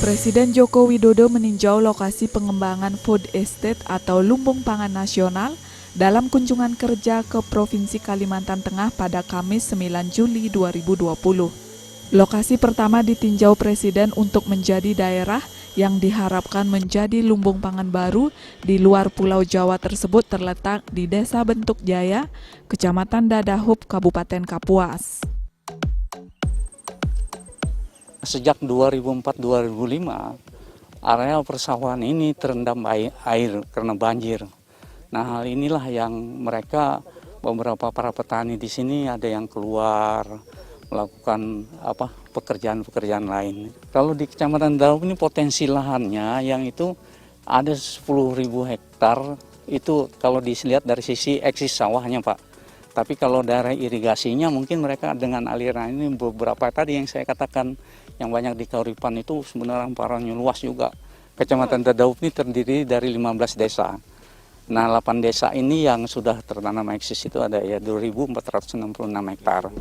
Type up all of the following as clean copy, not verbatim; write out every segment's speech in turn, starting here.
Presiden Joko Widodo meninjau lokasi pengembangan food estate atau lumbung pangan nasional dalam kunjungan kerja ke Provinsi Kalimantan Tengah pada Kamis 9 Juli 2020. Lokasi pertama ditinjau Presiden untuk menjadi daerah yang diharapkan menjadi lumbung pangan baru di luar Pulau Jawa tersebut terletak di Desa Bentuk Jaya, Kecamatan Dadahub, Kabupaten Kapuas. Sejak 2004-2005, areal persawahan ini terendam air karena banjir. Nah, hal inilah yang beberapa para petani di sini ada yang keluar melakukan pekerjaan-pekerjaan lain. Kalau di Kecamatan Dadahub ini potensi lahannya yang itu ada 10.000 hektar, itu kalau dilihat dari sisi eksis sawahnya, Pak. Tapi kalau daerah irigasinya mungkin mereka dengan aliran ini beberapa tadi yang saya katakan yang banyak di Kauripan itu sebenarnya hamparannya luas juga. Kecamatan Dadahub ini terdiri dari 15 desa. Nah, 8 desa ini yang sudah tertanam eksis itu ada ya 2.466 hektar.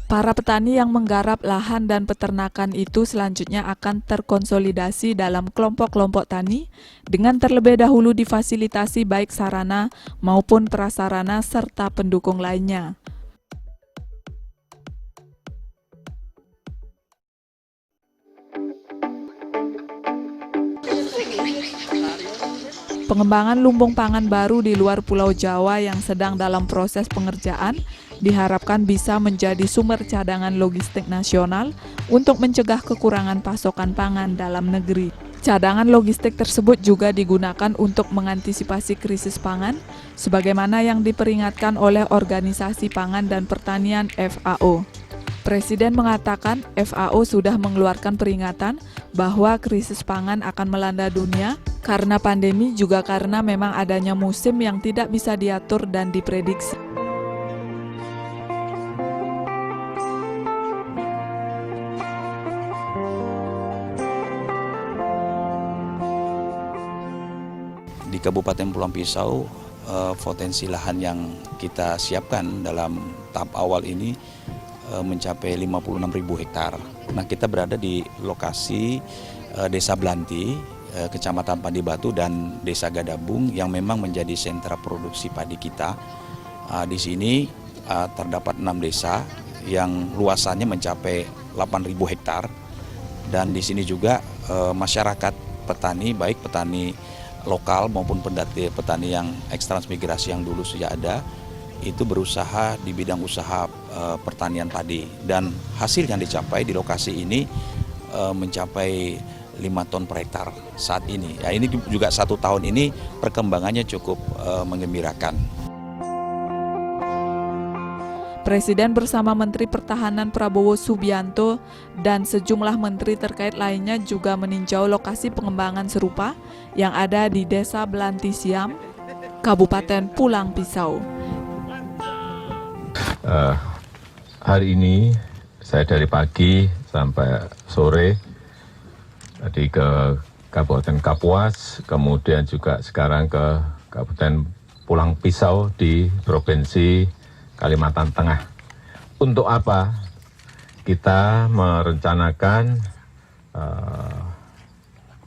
Para petani yang menggarap lahan dan peternakan itu selanjutnya akan terkonsolidasi dalam kelompok-kelompok tani dengan terlebih dahulu difasilitasi baik sarana maupun prasarana serta pendukung lainnya. Pengembangan lumbung pangan baru di luar Pulau Jawa yang sedang dalam proses pengerjaan diharapkan bisa menjadi sumber cadangan logistik nasional untuk mencegah kekurangan pasokan pangan dalam negeri. Cadangan logistik tersebut juga digunakan untuk mengantisipasi krisis pangan, sebagaimana yang diperingatkan oleh Organisasi Pangan dan Pertanian FAO. Presiden mengatakan FAO sudah mengeluarkan peringatan bahwa krisis pangan akan melanda dunia karena pandemi, juga karena memang adanya musim yang tidak bisa diatur dan diprediksi. Di Kabupaten Pulang Pisau, potensi lahan yang kita siapkan dalam tahap awal ini mencapai 56.000 hektar. Nah, kita berada di lokasi Desa Blanti, Kecamatan Padi Batu dan Desa Gadabung yang memang menjadi sentra produksi padi kita. Di sini terdapat 6 desa yang luasannya mencapai 8.000 hektar, dan di sini juga masyarakat petani, baik petani lokal maupun petani yang ekstransmigrasi yang dulu sudah ada, itu berusaha di bidang usaha pertanian padi, dan hasil yang dicapai di lokasi ini mencapai 5 ton per hektar saat ini. Ya, ini juga 1 tahun ini perkembangannya cukup menggembirakan. Presiden bersama Menteri Pertahanan Prabowo Subianto dan sejumlah menteri terkait lainnya juga meninjau lokasi pengembangan serupa yang ada di Desa Blanti Siam, Kabupaten Pulang Pisau. Hari ini saya dari pagi sampai sore tadi ke Kabupaten Kapuas, kemudian juga sekarang ke Kabupaten Pulang Pisau di Provinsi Kalimantan Tengah. Untuk apa? Kita merencanakan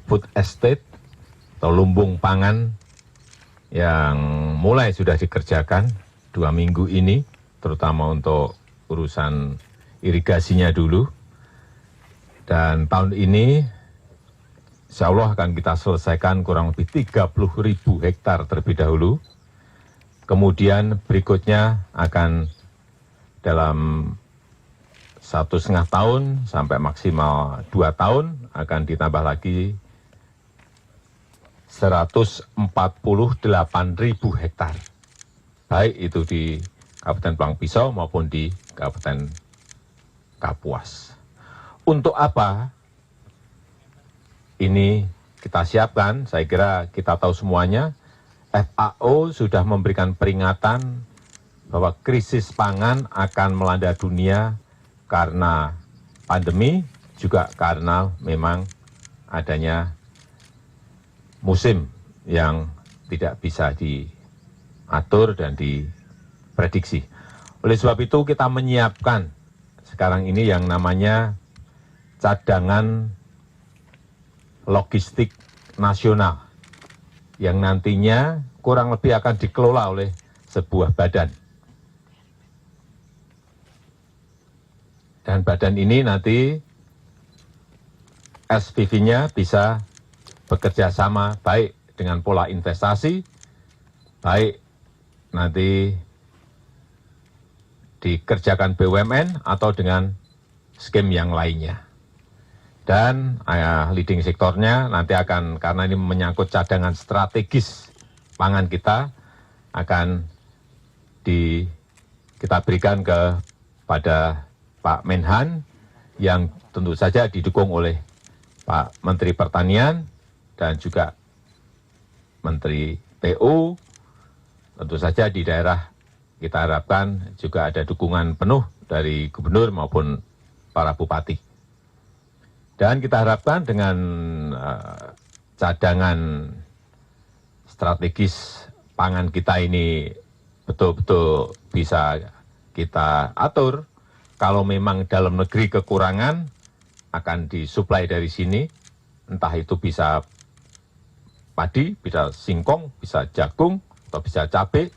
food estate atau lumbung pangan yang mulai sudah dikerjakan 2 minggu ini, terutama untuk urusan irigasinya dulu. Dan tahun ini insya Allah akan kita selesaikan kurang lebih 30.000 hektar terlebih dahulu. Kemudian berikutnya akan dalam 1,5 tahun sampai maksimal 2 tahun akan ditambah lagi 148.000 hektar. Baik itu di Kabupaten Pulang Pisau maupun di Kabupaten Kapuas. Untuk apa ini kita siapkan? Saya kira kita tahu semuanya. FAO sudah memberikan peringatan bahwa krisis pangan akan melanda dunia karena pandemi, juga karena memang adanya musim yang tidak bisa diatur dan diprediksi. Oleh sebab itu kita menyiapkan sekarang ini yang namanya cadangan logistik nasional yang nantinya kurang lebih akan dikelola oleh sebuah badan. Dan badan ini nanti SPV-nya bisa bekerja sama baik dengan pola investasi, baik nanti dikerjakan BUMN atau dengan skim yang lainnya. Dan leading sektornya nanti akan, karena ini menyangkut cadangan strategis pangan kita, akan kita berikan kepada Pak Menhan yang tentu saja didukung oleh Pak Menteri Pertanian dan juga Menteri PU. Tentu saja di daerah kita harapkan juga ada dukungan penuh dari gubernur maupun para bupati. Dan kita harapkan dengan cadangan strategis pangan kita ini betul-betul bisa kita atur. Kalau memang dalam negeri kekurangan, akan disuplai dari sini, entah itu bisa padi, bisa singkong, bisa jagung, atau bisa cabai,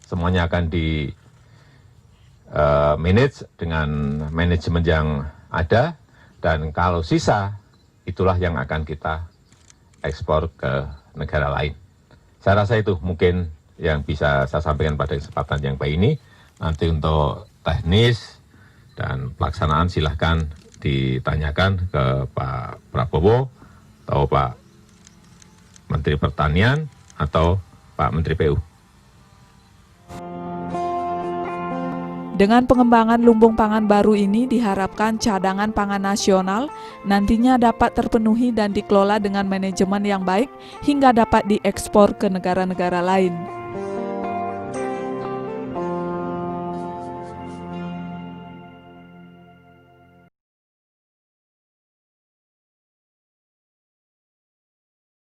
semuanya akan di-manage dengan manajemen yang ada, dan kalau sisa, itulah yang akan kita ekspor ke negara lain. Saya rasa itu mungkin yang bisa saya sampaikan pada kesempatan yang baik ini. Nanti untuk teknis dan pelaksanaan silahkan ditanyakan ke Pak Prabowo atau Pak Menteri Pertanian atau Pak Menteri PU. Dengan pengembangan lumbung pangan baru ini diharapkan cadangan pangan nasional nantinya dapat terpenuhi dan dikelola dengan manajemen yang baik hingga dapat diekspor ke negara-negara lain.